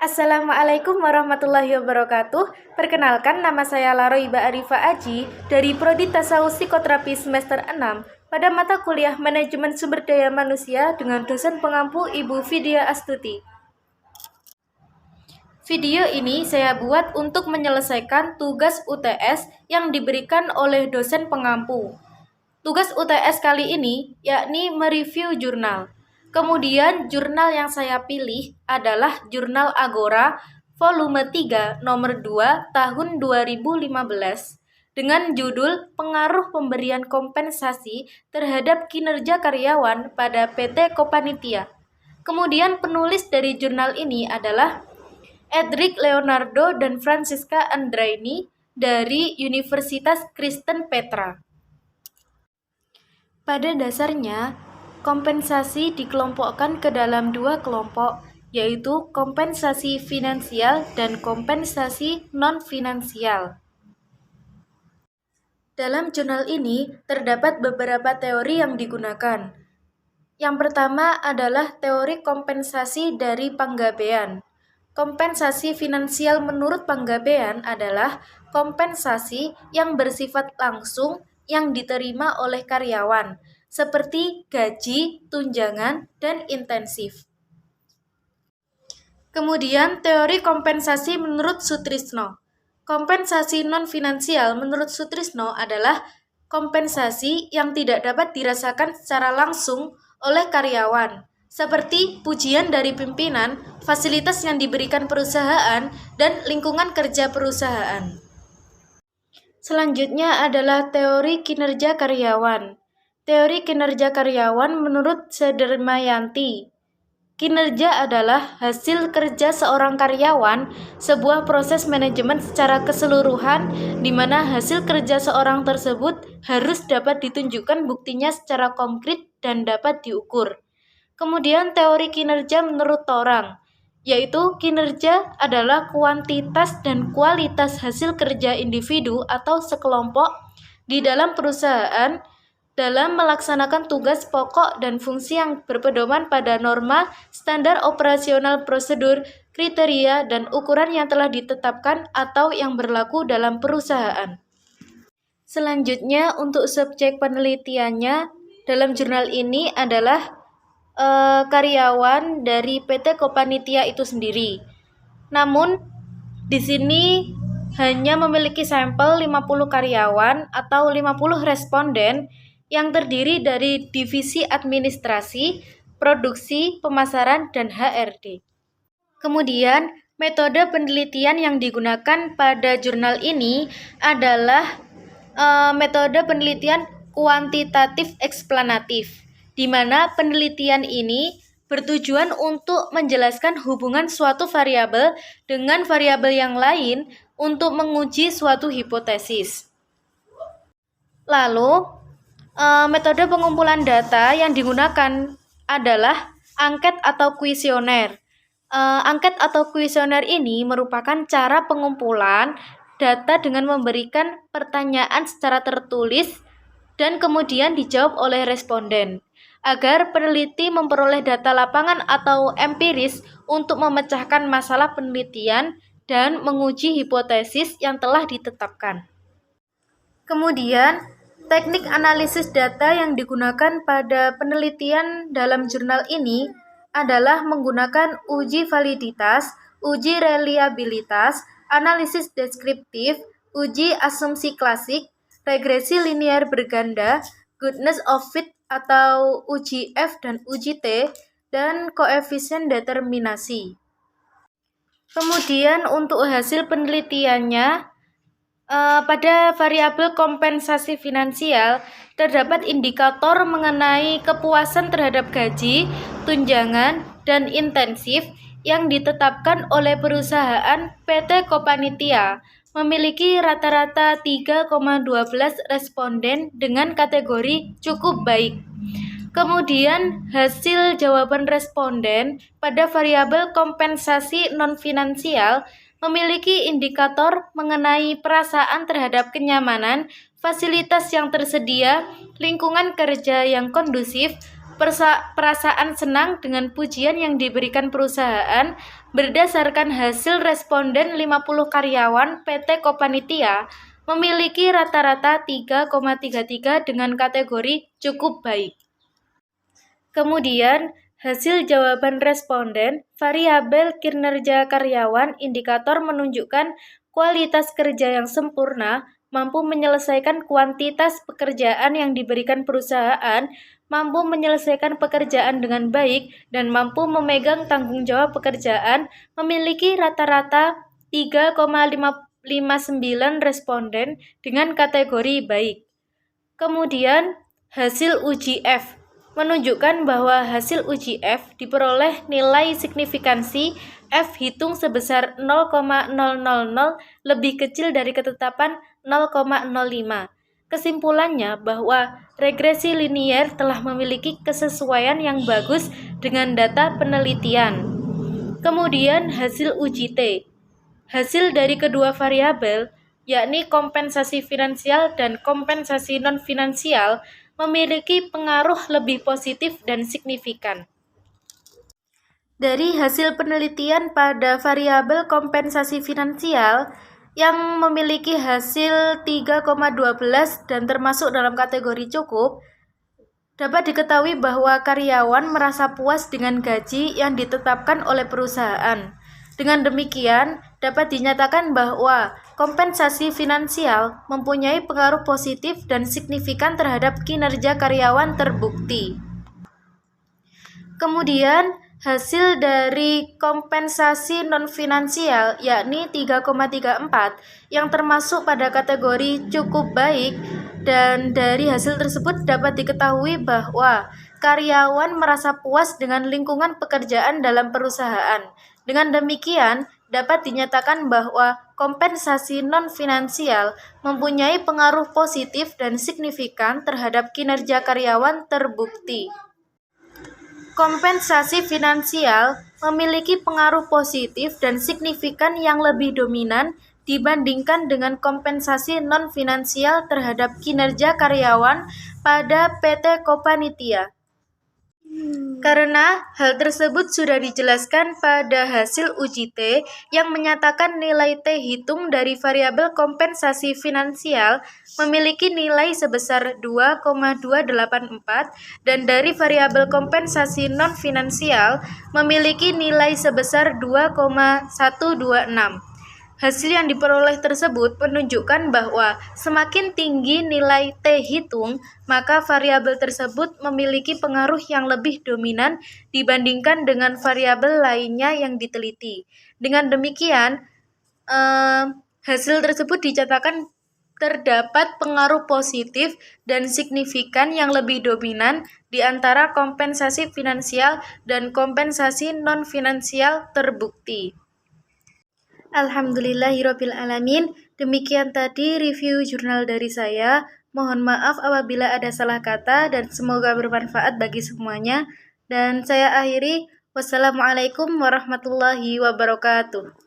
Assalamualaikum warahmatullahi wabarakatuh. Perkenalkan, nama saya Laroiba Arifa Aji dari Prodi Tasawuf Psikoterapi semester 6 pada mata kuliah Manajemen Sumber Daya Manusia dengan dosen pengampu Ibu Vidya Astuti. Video ini saya buat untuk menyelesaikan tugas UTS yang diberikan oleh dosen pengampu. Tugas UTS kali ini yakni mereview jurnal. Kemudian jurnal yang saya pilih adalah Jurnal Agora volume 3 nomor 2 tahun 2015 dengan judul Pengaruh Pemberian Kompensasi Terhadap Kinerja Karyawan pada PT Kopanitia. Kemudian penulis dari jurnal ini adalah Edric Leonardo dan Francisca Andraini dari Universitas Kristen Petra. Pada dasarnya, kompensasi dikelompokkan ke dalam dua kelompok, yaitu kompensasi finansial dan kompensasi non-finansial. Dalam jurnal ini terdapat beberapa teori yang digunakan. Yang pertama adalah teori kompensasi dari penggabean. Kompensasi finansial menurut penggabean adalah kompensasi yang bersifat langsung yang diterima oleh karyawan, seperti gaji, tunjangan, dan intensif. Kemudian teori kompensasi menurut Sutrisno. Kompensasi non-finansial menurut Sutrisno adalah kompensasi yang tidak dapat dirasakan secara langsung oleh karyawan, seperti pujian dari pimpinan, fasilitas yang diberikan perusahaan, dan lingkungan kerja perusahaan. Selanjutnya adalah teori kinerja karyawan. Teori kinerja karyawan menurut Sedermayanti. Kinerja adalah hasil kerja seorang karyawan, sebuah proses manajemen secara keseluruhan di mana hasil kerja seorang tersebut harus dapat ditunjukkan buktinya secara konkret dan dapat diukur. Kemudian teori kinerja menurut Torang, yaitu kinerja adalah kuantitas dan kualitas hasil kerja individu atau sekelompok di dalam perusahaan dalam melaksanakan tugas pokok dan fungsi yang berpedoman pada norma, standar operasional, prosedur, kriteria, dan ukuran yang telah ditetapkan atau yang berlaku dalam perusahaan. Selanjutnya, untuk subjek penelitiannya dalam jurnal ini adalah karyawan dari PT Kopanitia itu sendiri. Namun, di sini hanya memiliki sampel 50 karyawan atau 50 responden yang terdiri dari divisi administrasi, produksi, pemasaran, dan HRD. Kemudian, metode penelitian yang digunakan pada jurnal ini adalah metode penelitian kuantitatif eksplanatif, di mana penelitian ini bertujuan untuk menjelaskan hubungan suatu variabel dengan variabel yang lain untuk menguji suatu hipotesis. Lalu, metode pengumpulan data yang digunakan adalah angket atau kuesioner. Angket atau kuesioner ini merupakan cara pengumpulan data dengan memberikan pertanyaan secara tertulis dan kemudian dijawab oleh responden, agar peneliti memperoleh data lapangan atau empiris untuk memecahkan masalah penelitian dan menguji hipotesis yang telah ditetapkan. Kemudian, teknik analisis data yang digunakan pada penelitian dalam jurnal ini adalah menggunakan uji validitas, uji reliabilitas, analisis deskriptif, uji asumsi klasik, regresi linear berganda, goodness of fit atau uji F dan uji T, dan koefisien determinasi. Kemudian untuk hasil penelitiannya, pada variabel kompensasi finansial terdapat indikator mengenai kepuasan terhadap gaji, tunjangan, dan intensif yang ditetapkan oleh perusahaan PT Kopanitia, memiliki rata-rata 3,12 responden dengan kategori cukup baik. Kemudian hasil jawaban responden pada variabel kompensasi non-finansial memiliki indikator mengenai perasaan terhadap kenyamanan, fasilitas yang tersedia, lingkungan kerja yang kondusif, perasaan senang dengan pujian yang diberikan perusahaan berdasarkan hasil responden 50 karyawan PT Kopanitia memiliki rata-rata 3,33 dengan kategori cukup baik. Kemudian, hasil jawaban responden, variabel kinerja karyawan, indikator menunjukkan kualitas kerja yang sempurna, mampu menyelesaikan kuantitas pekerjaan yang diberikan perusahaan, mampu menyelesaikan pekerjaan dengan baik, dan mampu memegang tanggung jawab pekerjaan, memiliki rata-rata 3,59 responden dengan kategori baik. Kemudian, hasil uji F menunjukkan bahwa hasil uji F diperoleh nilai signifikansi F hitung sebesar 0,000 lebih kecil dari ketetapan 0,05. Kesimpulannya bahwa regresi linier telah memiliki kesesuaian yang bagus dengan data penelitian. Kemudian hasil uji T. Hasil dari kedua variabel, yakni kompensasi finansial dan kompensasi non-finansial, memiliki pengaruh lebih positif dan signifikan. Dari hasil penelitian pada variabel kompensasi finansial yang memiliki hasil 3,12 dan termasuk dalam kategori cukup, dapat diketahui bahwa karyawan merasa puas dengan gaji yang ditetapkan oleh perusahaan. Dengan demikian, dapat dinyatakan bahwa kompensasi finansial mempunyai pengaruh positif dan signifikan terhadap kinerja karyawan terbukti. Kemudian, hasil dari kompensasi non-finansial yakni 3,34 yang termasuk pada kategori cukup baik, dan dari hasil tersebut dapat diketahui bahwa karyawan merasa puas dengan lingkungan pekerjaan dalam perusahaan. Dengan demikian, dapat dinyatakan bahwa kompensasi non-finansial mempunyai pengaruh positif dan signifikan terhadap kinerja karyawan terbukti. Kompensasi finansial memiliki pengaruh positif dan signifikan yang lebih dominan dibandingkan dengan kompensasi non-finansial terhadap kinerja karyawan pada PT Kopanitia. Karena hal tersebut sudah dijelaskan pada hasil uji T yang menyatakan nilai T hitung dari variabel kompensasi finansial memiliki nilai sebesar 2,284 dan dari variabel kompensasi non-finansial memiliki nilai sebesar 2,126. Hasil yang diperoleh tersebut menunjukkan bahwa semakin tinggi nilai T hitung, maka variabel tersebut memiliki pengaruh yang lebih dominan dibandingkan dengan variabel lainnya yang diteliti. Dengan demikian, hasil tersebut dicatatkan terdapat pengaruh positif dan signifikan yang lebih dominan di antara kompensasi finansial dan kompensasi non-finansial terbukti. Alhamdulillahirrabbilalamin. Demikian tadi review jurnal dari saya. Mohon maaf apabila ada salah kata dan semoga bermanfaat bagi semuanya. Dan saya akhiri. Wassalamualaikum warahmatullahi wabarakatuh.